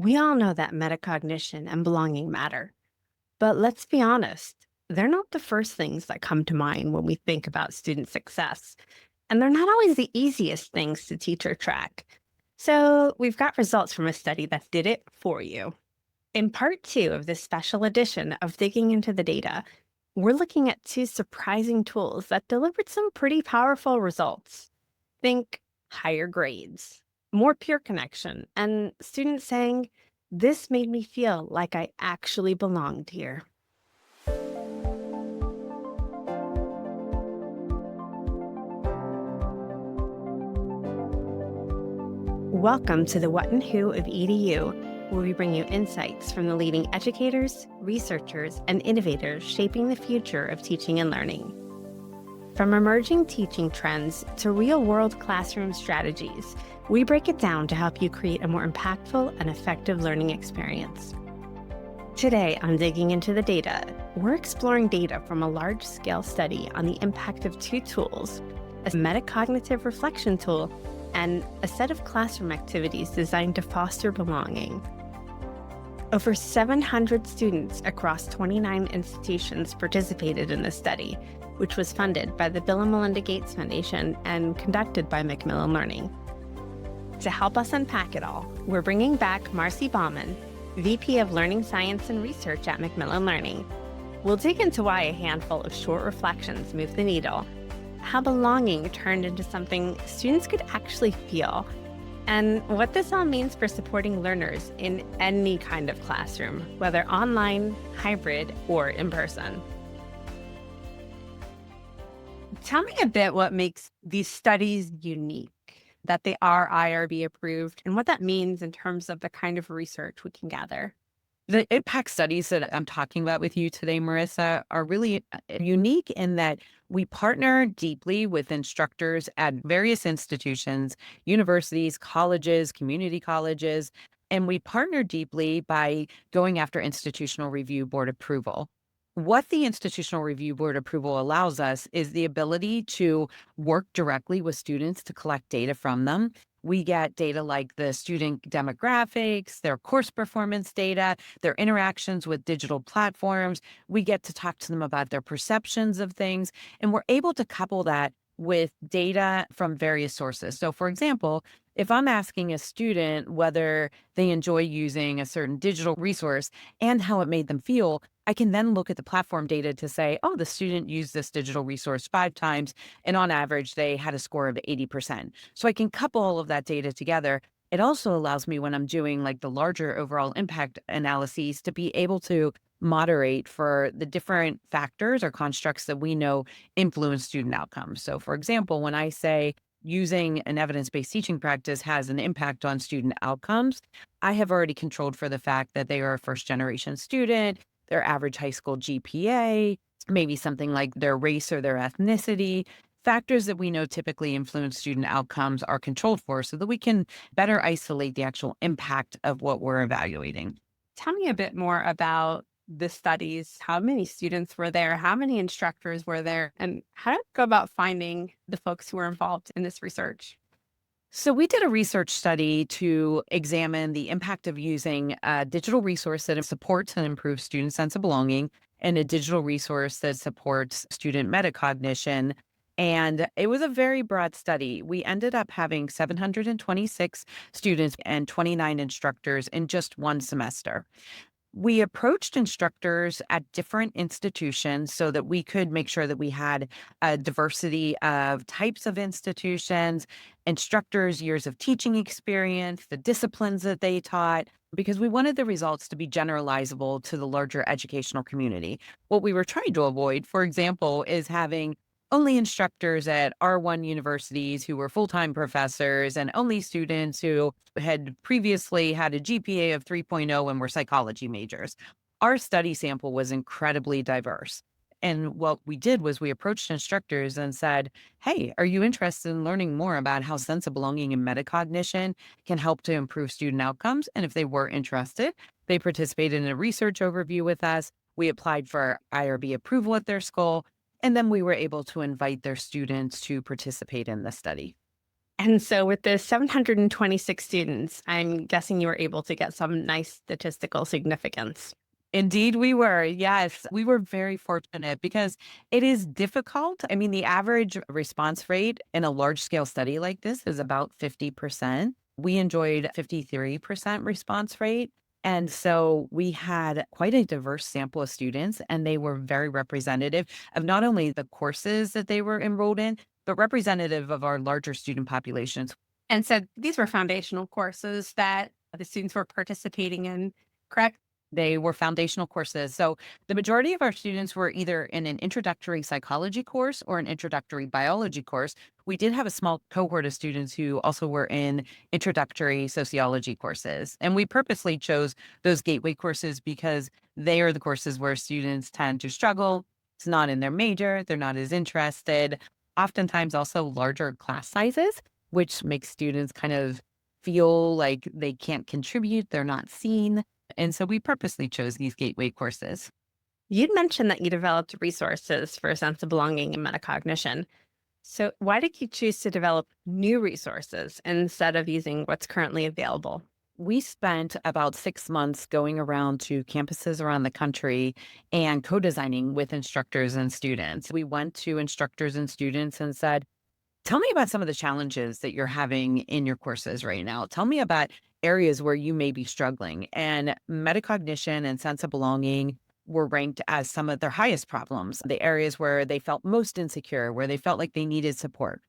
We all know that metacognition and belonging matter, but let's be honest, they're not the first things that come to mind when we think about student success, and they're not always the easiest things to teach or track. So, we've got results from a study that did it for you. In part two of this special edition of Digging into the Data, we're looking at two surprising tools that delivered some pretty powerful results. Think higher grades, more peer connection, and students saying, "This made me feel like I actually belonged here." Welcome to the What and Who of EDU, where we bring you insights from the leading educators, researchers, and innovators shaping the future of teaching and learning. From emerging teaching trends to real-world classroom strategies, we break it down to help you create a more impactful and effective learning experience. Today on Digging into the Data, we're exploring data from a large-scale study on the impact of two tools, a metacognitive reflection tool and a set of classroom activities designed to foster belonging. Over 700 students across 29 institutions participated in this study, which was funded by the Bill and Melinda Gates Foundation and conducted by Macmillan Learning. To help us unpack it all, we're bringing back Marcy Baughman, VP of Learning Science and Research at Macmillan Learning. We'll dig into why a handful of short reflections moved the needle, how belonging turned into something students could actually feel, and what this all means for supporting learners in any kind of classroom, whether online, hybrid, or in person. Tell me a bit what makes these studies unique, that they are IRB approved, and what that means in terms of the kind of research we can gather. The impact studies that I'm talking about with you today, Marissa, are really unique in that we partner deeply with instructors at various institutions, universities, colleges, community colleges, and we partner deeply by going after institutional review board approval. What the institutional review board approval allows us is the ability to work directly with students to collect data from them. We get data like the student demographics, their course performance data, their interactions with digital platforms. We get to talk to them about their perceptions of things, and we're able to couple that with data from various sources. So, for example, if I'm asking a student whether they enjoy using a certain digital resource and how it made them feel, I can then look at the platform data to say, oh, the student used this digital resource 5 times, and on average, they had a score of 80%. So I can couple all of that data together. It also allows me, when I'm doing like the larger overall impact analyses, to be able to moderate for the different factors or constructs that we know influence student outcomes. So, for example, when I say using an evidence-based teaching practice has an impact on student outcomes, I have already controlled for the fact that they are a first-generation student, their average high school GPA, maybe something like their race or their ethnicity. Factors that we know typically influence student outcomes are controlled for so that we can better isolate the actual impact of what we're evaluating. Tell me a bit more about the studies. How many students were there? How many instructors were there? And how did you go about finding the folks who were involved in this research? So, we did a research study to examine the impact of using a digital resource that supports and improves student sense of belonging and a digital resource that supports student metacognition. And it was a very broad study. We ended up having 726 students and 29 instructors in just one semester. We approached instructors at different institutions so that we could make sure that we had a diversity of types of institutions, instructors' years of teaching experience, the disciplines that they taught, because we wanted the results to be generalizable to the larger educational community. What we were trying to avoid, for example, is having only instructors at R1 universities who were full-time professors and only students who had previously had a GPA of 3.0 and were psychology majors. Our study sample was incredibly diverse. And what we did was we approached instructors and said, hey, are you interested in learning more about how sense of belonging and metacognition can help to improve student outcomes? And if they were interested, they participated in a research overview with us. We applied for IRB approval at their school. And then we were able to invite their students to participate in the study. And so with the 726 students, I'm guessing you were able to get some nice statistical significance. Indeed, we were. Yes, we were very fortunate because it is difficult. I mean, the average response rate in a large scale study like this is about 50%. We enjoyed 53% response rate. And so we had quite a diverse sample of students, and they were very representative of not only the courses that they were enrolled in, but representative of our larger student populations. And so these were foundational courses that the students were participating in, correct? They were foundational courses. So the majority of our students were either in an introductory psychology course or an introductory biology course. We did have a small cohort of students who also were in introductory sociology courses. And we purposely chose those gateway courses because they are the courses where students tend to struggle. It's not in their major, they're not as interested. Oftentimes, also larger class sizes, which makes students kind of feel like they can't contribute, they're not seen. And so we purposely chose these gateway courses. You'd mentioned that you developed resources for a sense of belonging and metacognition. So why did you choose to develop new resources instead of using what's currently available? We spent about 6 months going around to campuses around the country and co designing with instructors and students. We went to instructors and students and said, tell me about some of the challenges that you're having in your courses right now. Tell me about areas where you may be struggling. And metacognition and sense of belonging were ranked as some of their highest problems, the areas where they felt most insecure, where they felt like they needed support.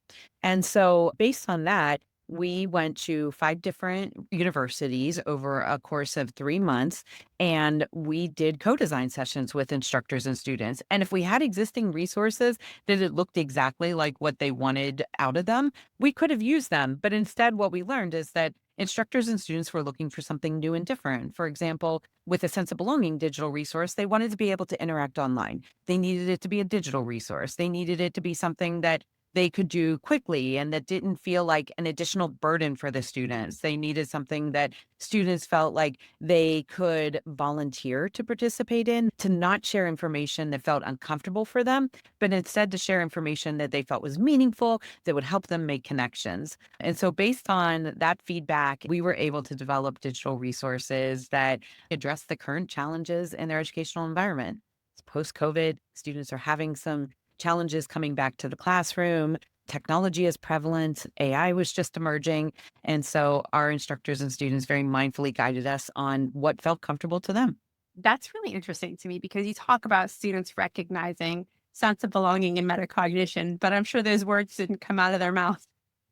And so, based on that, we went to 5 different universities over a course of 3 months, and we did co-design sessions with instructors and students. And if we had existing resources that it looked exactly like what they wanted out of them, we could have used them. But instead, what we learned is that instructors and students were looking for something new and different. For example, with a sense of belonging digital resource, they wanted to be able to interact online. They needed it to be a digital resource. They needed it to be something that they could do quickly and that didn't feel like an additional burden for the students. They needed something that students felt like they could volunteer to participate in, to not share information that felt uncomfortable for them, but instead to share information that they felt was meaningful, that would help them make connections. And so, based on that feedback, we were able to develop digital resources that address the current challenges in their educational environment. Post COVID, students are having some challenges coming back to the classroom. Technology is prevalent. AI was just emerging. And so our instructors and students very mindfully guided us on what felt comfortable to them. That's really interesting to me because you talk about students recognizing sense of belonging and metacognition, but I'm sure those words didn't come out of their mouth.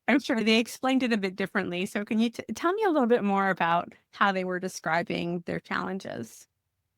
I'm sure they explained it a bit differently. So can you tell me a little bit more about how they were describing their challenges?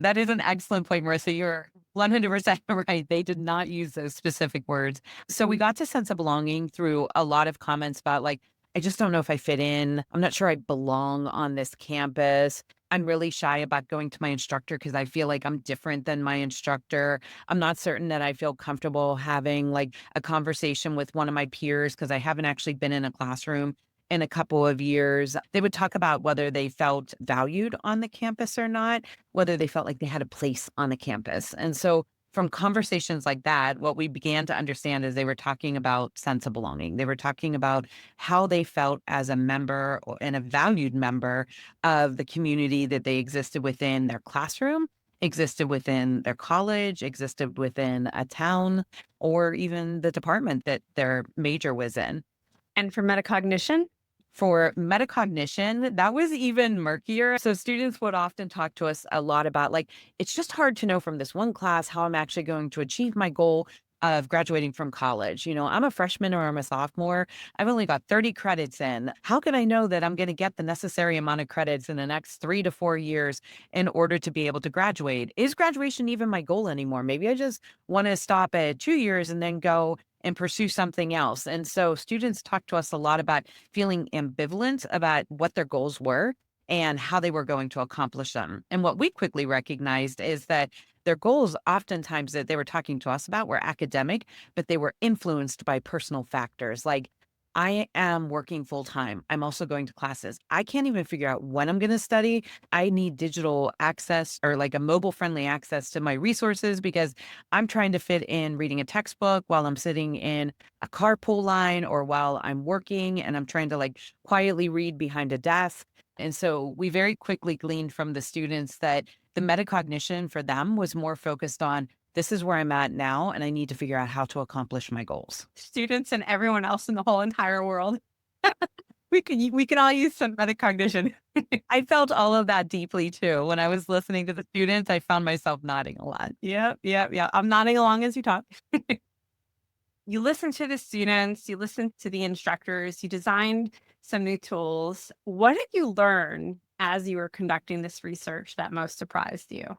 That is an excellent point, Marissa. You're 100% right. They did not use those specific words. So we got to sense of belonging through a lot of comments about like, I just don't know if I fit in. I'm not sure I belong on this campus. I'm really shy about going to my instructor because I feel like I'm different than my instructor. I'm not certain that I feel comfortable having like a conversation with one of my peers because I haven't actually been in a classroom in a couple of years. They would talk about whether they felt valued on the campus or not, whether they felt like they had a place on the campus. And so from conversations like that, what we began to understand is they were talking about sense of belonging. They were talking about how they felt as a member and a valued member of the community that they existed within their classroom, existed within their college, existed within a town, or even the department that their major was in. And for metacognition? For metacognition, that was even murkier. So students would often talk to us a lot about like, it's just hard to know from this one class how I'm actually going to achieve my goal of graduating from college. You know, I'm a freshman or I'm a sophomore. I've only got 30 credits in. How can I know that I'm going to get the necessary amount of credits in the next 3 to 4 years in order to be able to graduate? Is graduation even my goal anymore? Maybe I just want to stop at 2 years and then go and pursue something else. And so students talk to us a lot about feeling ambivalent about what their goals were and how they were going to accomplish them. And what we quickly recognized is that their goals, oftentimes that they were talking to us about, were academic, but they were influenced by personal factors like I am working full time. I'm also going to classes. I can't even figure out when I'm going to study. I need digital access or like a mobile friendly access to my resources because I'm trying to fit in reading a textbook while I'm sitting in a carpool line or while I'm working and I'm trying to like quietly read behind a desk. And so we very quickly gleaned from the students that the metacognition for them was more focused on this is where I'm at now, and I need to figure out how to accomplish my goals. Students and everyone else in the whole entire world. We can all use some metacognition. I felt all of that deeply too. When I was listening to the students, I found myself nodding a lot. Yep, yep, yeah. I'm nodding along as you talk. You listen to the students, you listen to the instructors, you designed some new tools. What did you learn as you were conducting this research that most surprised you?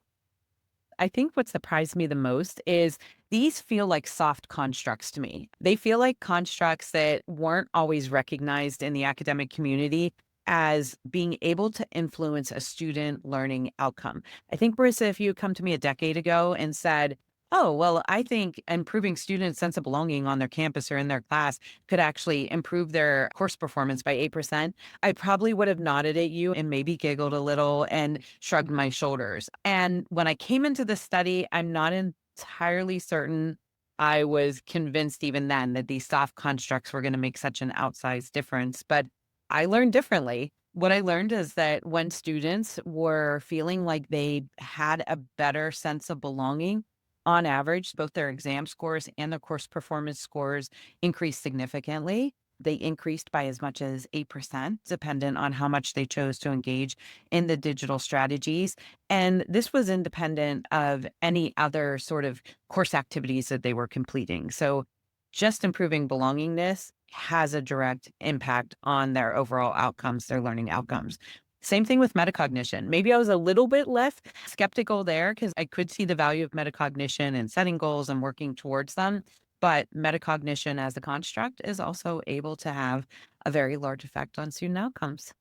I think what surprised me the most is these feel like soft constructs to me. They feel like constructs that weren't always recognized in the academic community as being able to influence a student learning outcome. I think, Marissa, if you had come to me a decade ago and said, oh, well, I think improving students' sense of belonging on their campus or in their class could actually improve their course performance by 8%, I probably would have nodded at you and maybe giggled a little and shrugged my shoulders. And when I came into the study, I'm not entirely certain I was convinced even then that these soft constructs were going to make such an outsized difference. But I learned differently. What I learned is that when students were feeling like they had a better sense of belonging, on average, both their exam scores and their course performance scores increased significantly. They increased by as much as 8%, dependent on how much they chose to engage in the digital strategies. And this was independent of any other sort of course activities that they were completing. So just improving belongingness has a direct impact on their overall outcomes, their learning outcomes. Same thing with metacognition. Maybe I was a little bit less skeptical there because I could see the value of metacognition and setting goals and working towards them. But metacognition as a construct is also able to have a very large effect on student outcomes.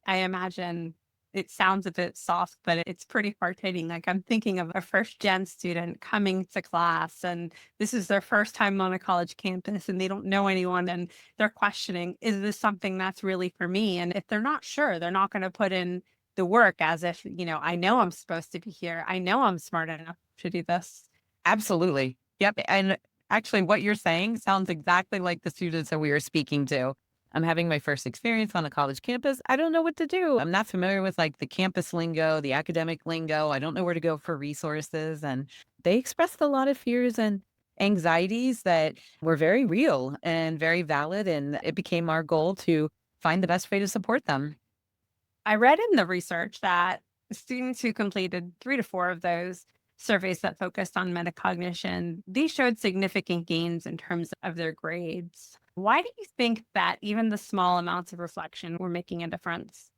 I imagine it sounds a bit soft, but it's pretty hard hitting. Like I'm thinking of a first gen student coming to class and this is their first time on a college campus and they don't know anyone and they're questioning, is this something that's really for me? And if they're not sure, they're not going to put in the work as if, I know I'm supposed to be here. I know I'm smart enough to do this. Absolutely. Yep. And actually, what you're saying sounds exactly like the students that we were speaking to. I'm having my first experience on a college campus. I don't know what to do. I'm not familiar with like the campus lingo, the academic lingo. I don't know where to go for resources. And they expressed a lot of fears and anxieties that were very real and very valid. And it became our goal to find the best way to support them. I read in the research that students who completed 3 to 4 of those surveys that focused on metacognition, these showed significant gains in terms of their grades. Why do you think that even the small amounts of reflection were making a difference?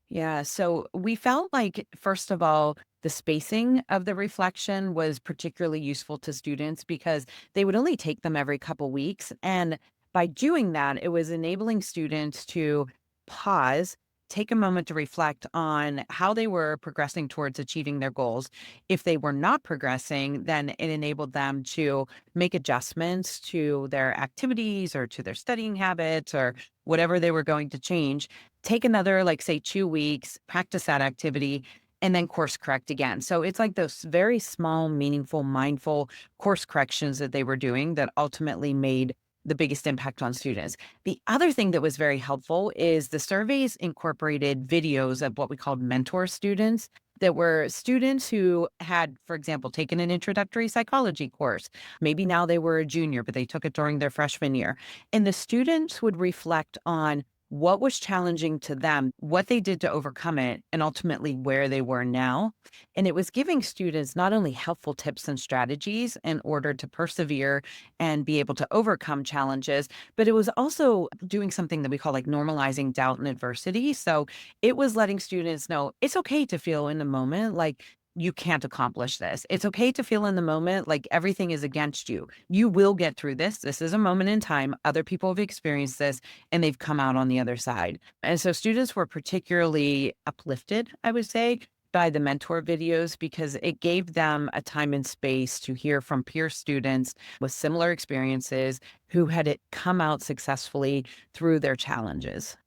Yeah. So we felt like, first of all, the spacing of the reflection was particularly useful to students because they would only take them every couple weeks. And by doing that, it was enabling students to pause, take a moment to reflect on how they were progressing towards achieving their goals. If they were not progressing, then it enabled them to make adjustments to their activities or to their studying habits or whatever they were going to change. Take another, like, say, 2 weeks, practice that activity, and then course correct again. So it's like those very small, meaningful, mindful course corrections that they were doing that ultimately made the biggest impact on students. The other thing that was very helpful is the surveys incorporated videos of what we called mentor students that were students who had, for example, taken an introductory psychology course. Maybe now they were a junior, but they took it during their freshman year. And the students would reflect on what was challenging to them, what they did to overcome it, and ultimately where they were now. And it was giving students not only helpful tips and strategies in order to persevere and be able to overcome challenges, but it was also doing something that we call like normalizing doubt and adversity. So it was letting students know it's okay to feel in the moment like you can't accomplish this. It's okay to feel in the moment like everything is against you. You will get through this. This is a moment in time. Other people have experienced this and they've come out on the other side. And so students were particularly uplifted, I would say, by the mentor videos because it gave them a time and space to hear from peer students with similar experiences who had it come out successfully through their challenges.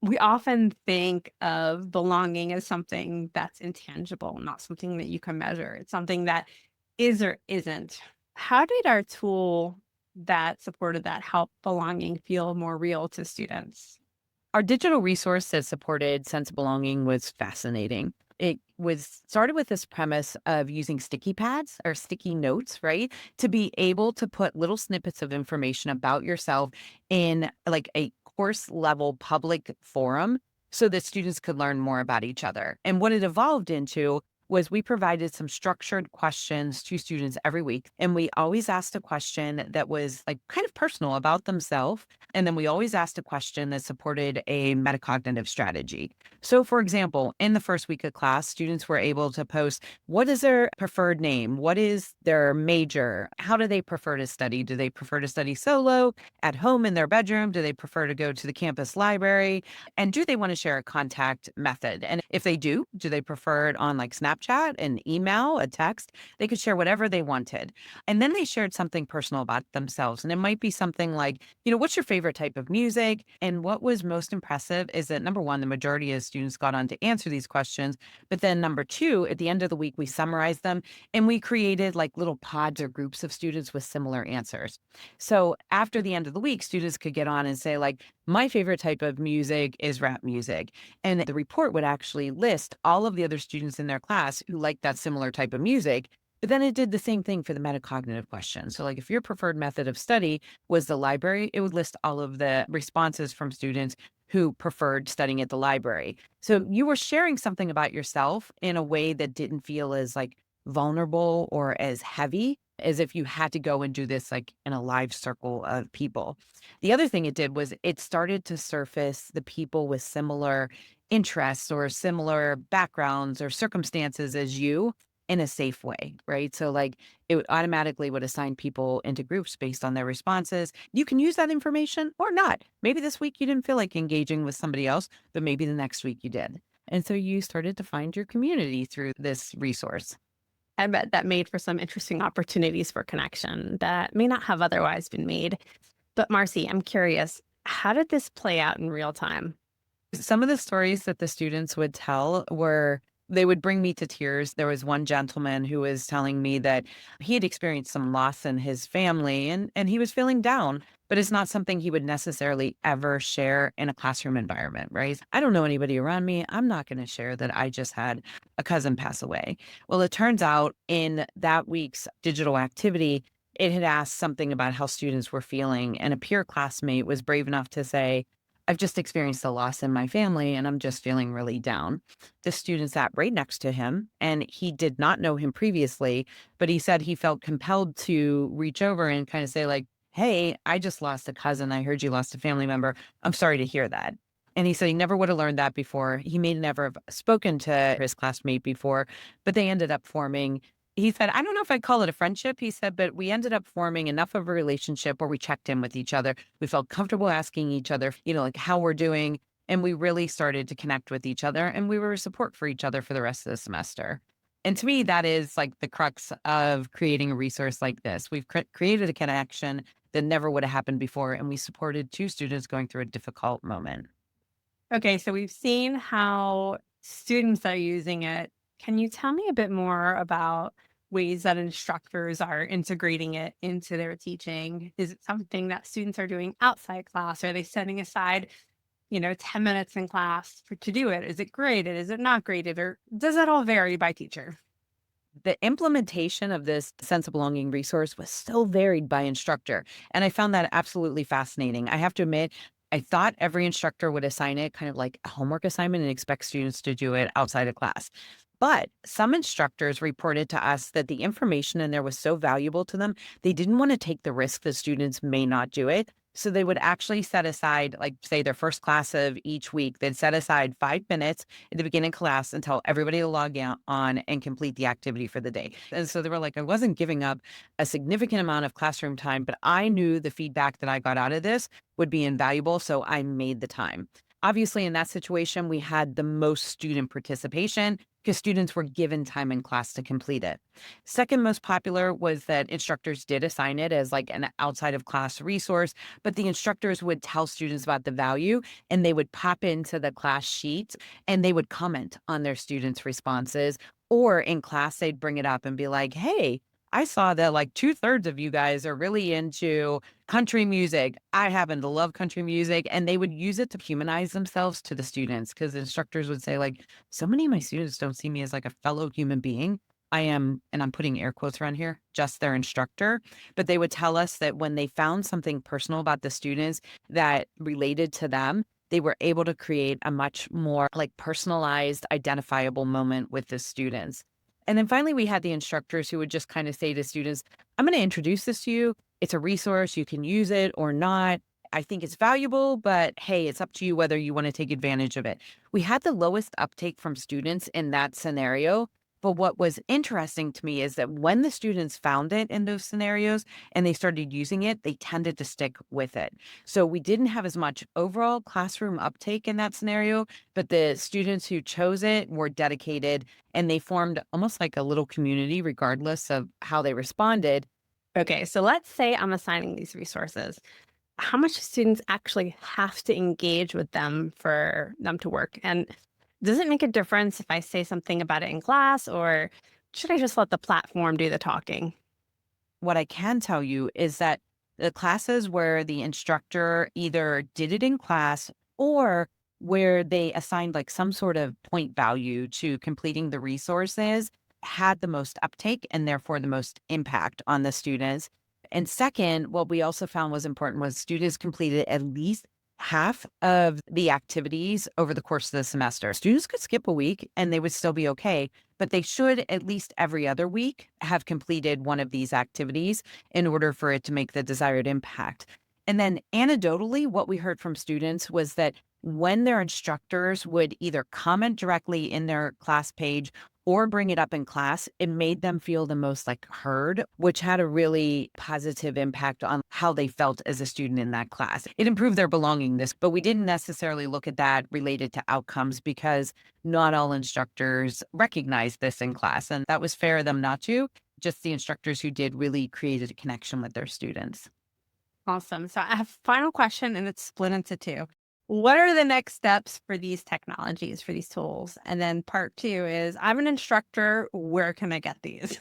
We often think of belonging as something that's intangible, not something that you can measure. It's something that is or isn't. How did our tool that supported that help belonging feel more real to students? Our digital resource that supported sense of belonging was fascinating. It was started with this premise of using sticky pads or sticky notes, right? To be able to put little snippets of information about yourself in like a course level public forum so that students could learn more about each other. And what it evolved into was we provided some structured questions to students every week. And we always asked a question that was like kind of personal about themselves. And then we always asked a question that supported a metacognitive strategy. So, for example, in the first week of class, students were able to post what is their preferred name? What is their major? How do they prefer to study? Do they prefer to study solo, at home in their bedroom? Do they prefer to go to the campus library? And do they want to share a contact method? And if they do they prefer it on like Snapchat, an email, a text? They could share whatever they wanted. And then they shared something personal about themselves. And it might be something like, what's your favorite type of music? And what was most impressive is that number one, the majority of students got on to answer these questions. But then number two, at the end of the week, we summarized them and we created like little pods or groups of students with similar answers. So after the end of the week, students could get on and say like, my favorite type of music is rap music. And the report would actually list all of the other students in their class who liked that similar type of music. But then it did the same thing for the metacognitive question. So like if your preferred method of study was the library, it would list all of the responses from students who preferred studying at the library. So you were sharing something about yourself in a way that didn't feel as like vulnerable or as heavy as if you had to go and do this like in a live circle of people. The other thing it did was it started to surface the people with similar interests or similar backgrounds or circumstances as you in a safe way, right? So like it would automatically would assign people into groups based on their responses. You can use that information or not. Maybe this week you didn't feel like engaging with somebody else, but maybe the next week you did. And so you started to find your community through this resource. I bet that made for some interesting opportunities for connection that may not have otherwise been made. But Marcy, I'm curious, how did this play out in real time? Some of the stories that the students would tell were they would bring me to tears. There was one gentleman who was telling me that he had experienced some loss in his family and he was feeling down, but it's not something he would necessarily ever share in a classroom environment, right? I don't know anybody around me. I'm not going to share that I just had a cousin pass away. Well, it turns out in that week's digital activity, it had asked something about how students were feeling, and a peer classmate was brave enough to say, I've just experienced a loss in my family and I'm just feeling really down. The student sat right next to him and he did not know him previously, but he said he felt compelled to reach over and kind of say like, hey, I just lost a cousin. I heard you lost a family member. I'm sorry to hear that. And he said he never would have learned that before. He may never have spoken to his classmate before, but they ended up forming. He said, I don't know if I'd call it a friendship. He said, but we ended up forming enough of a relationship where we checked in with each other. We felt comfortable asking each other, like how we're doing. And we really started to connect with each other and we were a support for each other for the rest of the semester. And to me, that is like the crux of creating a resource like this. We've created a connection that never would have happened before. And we supported two students going through a difficult moment. Okay, so we've seen how students are using it. Can you tell me a bit more about ways that instructors are integrating it into their teaching? Is it something that students are doing outside class? Are they setting aside, 10 minutes in class to do it? Is it graded? Is it not graded? Or does that all vary by teacher? The implementation of this sense of belonging resource was so varied by instructor. And I found that absolutely fascinating. I have to admit, I thought every instructor would assign it kind of like a homework assignment and expect students to do it outside of class. But some instructors reported to us that the information in there was so valuable to them, they didn't want to take the risk that students may not do it. So they would actually set aside, like, say, their first class of each week, they'd set aside 5 minutes at the beginning of class and tell everybody to log on and complete the activity for the day. And so they were like, I wasn't giving up a significant amount of classroom time, but I knew the feedback that I got out of this would be invaluable. So I made the time. Obviously, in that situation, we had the most student participation because students were given time in class to complete it. Second most popular was that instructors did assign it as like an outside of class resource, but the instructors would tell students about the value and they would pop into the class sheet and they would comment on their students' responses. Or in class, they'd bring it up and be like, hey, I saw that like 2/3 of you guys are really into country music. I happen to love country music. And they would use it to humanize themselves to the students because the instructors would say, like, so many of my students don't see me as like a fellow human being. I am, and I'm putting air quotes around here, just their instructor. But they would tell us that when they found something personal about the students that related to them, they were able to create a much more like personalized, identifiable moment with the students. And then finally, we had the instructors who would just kind of say to students, I'm going to introduce this to you. It's a resource. You can use it or not. I think it's valuable, but hey, it's up to you whether you want to take advantage of it. We had the lowest uptake from students in that scenario. But what was interesting to me is that when the students found it in those scenarios and they started using it, they tended to stick with it. So we didn't have as much overall classroom uptake in that scenario, but the students who chose it were dedicated and they formed almost like a little community regardless of how they responded. Okay, so let's say I'm assigning these resources. How much do students actually have to engage with them for them to work? And does it make a difference if I say something about it in class, or should I just let the platform do the talking? What I can tell you is that the classes where the instructor either did it in class or where they assigned like some sort of point value to completing the resources had the most uptake and therefore the most impact on the students. And second, what we also found was important was students completed at least half of the activities over the course of the semester. Students could skip a week and they would still be okay, but they should at least every other week have completed one of these activities in order for it to make the desired impact. And then anecdotally, what we heard from students was that when their instructors would either comment directly in their class page or bring it up in class, it made them feel the most like heard, which had a really positive impact on how they felt as a student in that class. It improved their belongingness, but we didn't necessarily look at that related to outcomes because not all instructors recognized this in class. And that was fair of them not to. Just the instructors who did really created a connection with their students. Awesome. So I have a final question and it's split into two. What are the next steps for these technologies, for these tools? And then part two is I'm an instructor. Where can I get these?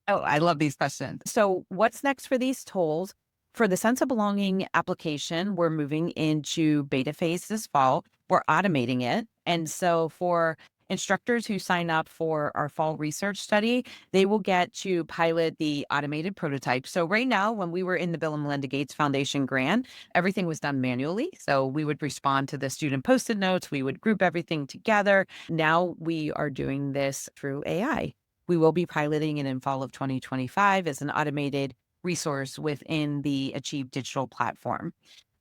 Oh, I love these questions. So what's next for these tools? For the sense of belonging application, we're moving into beta phase this fall. We're automating it. And so for instructors who sign up for our fall research study, they will get to pilot the automated prototype. So right now, when we were in the Bill and Melinda Gates Foundation grant, everything was done manually. So we would respond to the student post-it notes. We would group everything together. Now we are doing this through AI. We will be piloting it in fall of 2025 as an automated resource within the Achieve Digital platform.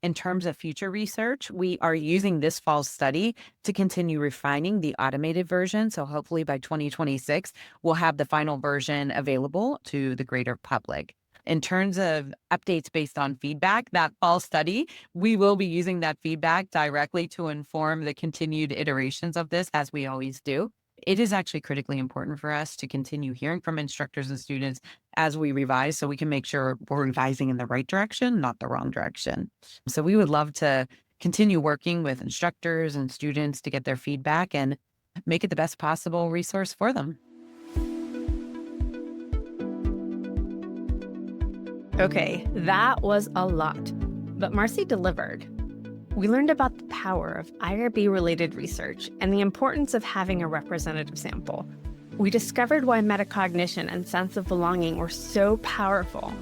In terms of future research, we are using this fall's study to continue refining the automated version. So hopefully by 2026, we'll have the final version available to the greater public. In terms of updates based on feedback, that fall study, we will be using that feedback directly to inform the continued iterations of this, as we always do. It is actually critically important for us to continue hearing from instructors and students as we revise so we can make sure we're revising in the right direction, not the wrong direction. So we would love to continue working with instructors and students to get their feedback and make it the best possible resource for them. Okay, that was a lot, but Marcy delivered. We learned about the power of IRB-related research and the importance of having a representative sample. We discovered why metacognition and sense of belonging were so powerful,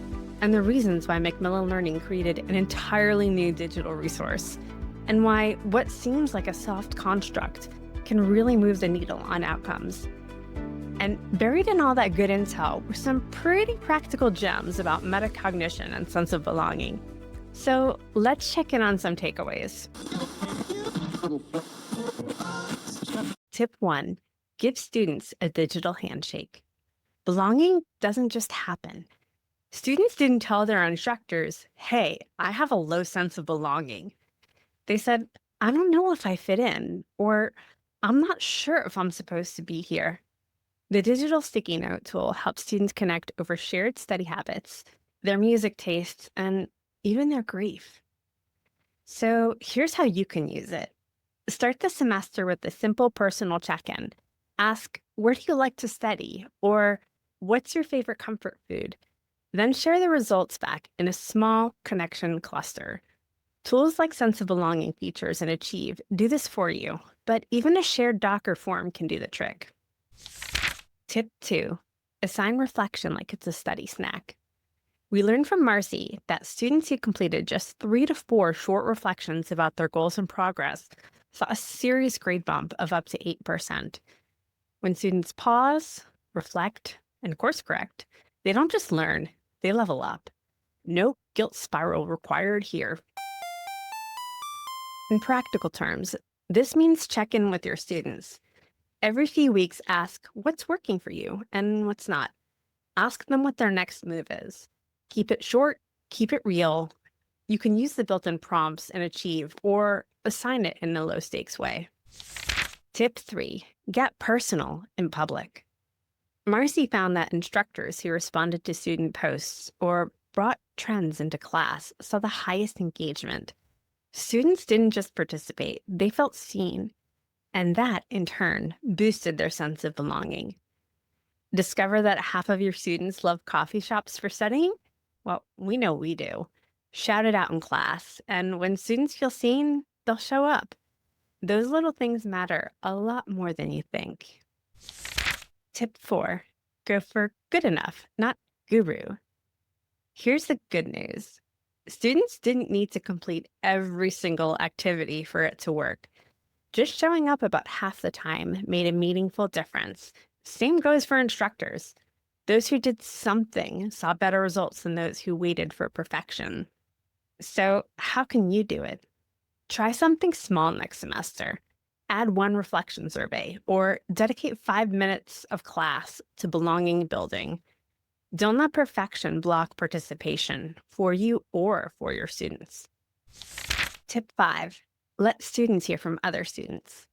and the reasons why Macmillan Learning created an entirely new digital resource, and why what seems like a soft construct can really move the needle on outcomes. And buried in all that good intel were some pretty practical gems about metacognition and sense of belonging. So let's check in on some takeaways. Tip 1, give students a digital handshake. Belonging doesn't just happen. Students didn't tell their instructors, hey, I have a low sense of belonging. They said, I don't know if I fit in, or I'm not sure if I'm supposed to be here. The digital sticky note tool helps students connect over shared study habits, their music tastes, and even their grief. So here's how you can use it. Start the semester with a simple personal check-in. Ask, where do you like to study? Or what's your favorite comfort food? Then share the results back in a small connection cluster. Tools like Sense of Belonging features and Achieve do this for you, but even a shared Docker form can do the trick. Tip 2, assign reflection like it's a study snack. We learned from Marcy that students who completed just 3 to 4 short reflections about their goals and progress saw a serious grade bump of up to 8%. When students pause, reflect, and course correct, they don't just learn, they level up. No guilt spiral required here. In practical terms, this means check in with your students. Every few weeks, ask what's working for you and what's not. Ask them what their next move is. Keep it short, keep it real. You can use the built-in prompts and Achieve or assign it in a low-stakes way. Tip 3, get personal in public. Marcy found that instructors who responded to student posts or brought trends into class saw the highest engagement. Students didn't just participate, they felt seen. And that, in turn, boosted their sense of belonging. Discover that half of your students love coffee shops for studying? Well, we know we do. Shout it out in class, and when students feel seen, they'll show up. Those little things matter a lot more than you think. Tip 4, go for good enough, not guru. Here's the good news. Students didn't need to complete every single activity for it to work. Just showing up about half the time made a meaningful difference. Same goes for instructors. Those who did something saw better results than those who waited for perfection. So how can you do it? Try something small next semester. Add 1 reflection survey or dedicate 5 minutes of class to belonging building. Don't let perfection block participation for you or for your students. Tip 5, let students hear from other students.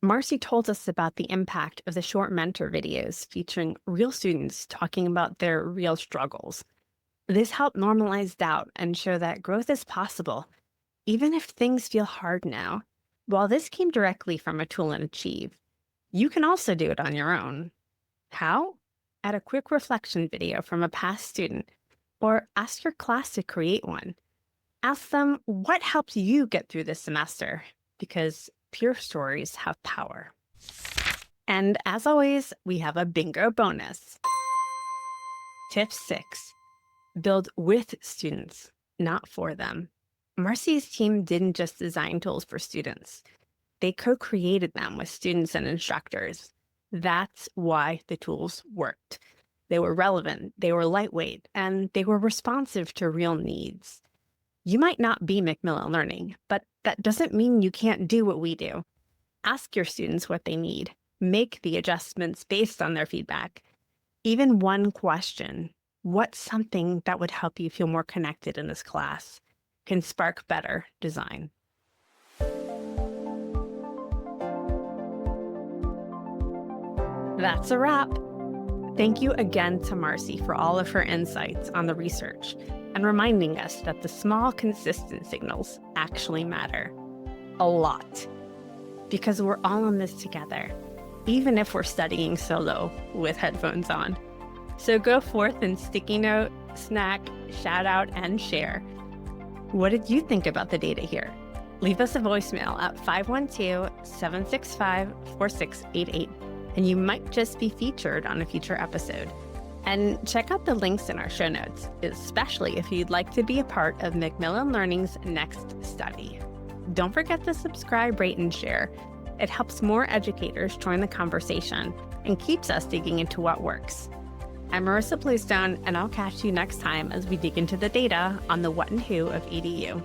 Marcy told us about the impact of the short mentor videos featuring real students talking about their real struggles. This helped normalize doubt and show that growth is possible, even if things feel hard now. While this came directly from a tool in Achieve, you can also do it on your own. How? Add a quick reflection video from a past student, or ask your class to create one. Ask them what helped you get through this semester, because peer stories have power. And as always, we have a bingo bonus. Tip 6, build with students, not for them. Marcy's team didn't just design tools for students. They co-created them with students and instructors. That's why the tools worked. They were relevant, they were lightweight, and they were responsive to real needs. You might not be Macmillan Learning, but that doesn't mean you can't do what we do. Ask your students what they need. Make the adjustments based on their feedback. Even one question, what's something that would help you feel more connected in this class, can spark better design. That's a wrap. Thank you again to Marcy for all of her insights on the research and reminding us that the small, consistent signals actually matter a lot, because we're all in this together, even if we're studying solo with headphones on. So go forth and sticky note, snack, shout out, and share. What did you think about the data here? Leave us a voicemail at 512-765-4688, and you might just be featured on a future episode. And check out the links in our show notes, especially if you'd like to be a part of Macmillan Learning's next study. Don't forget to subscribe, rate, and share. It helps more educators join the conversation and keeps us digging into what works. I'm Marisa Bluestone, and I'll catch you next time as we dig into the data on the what and who of EDU.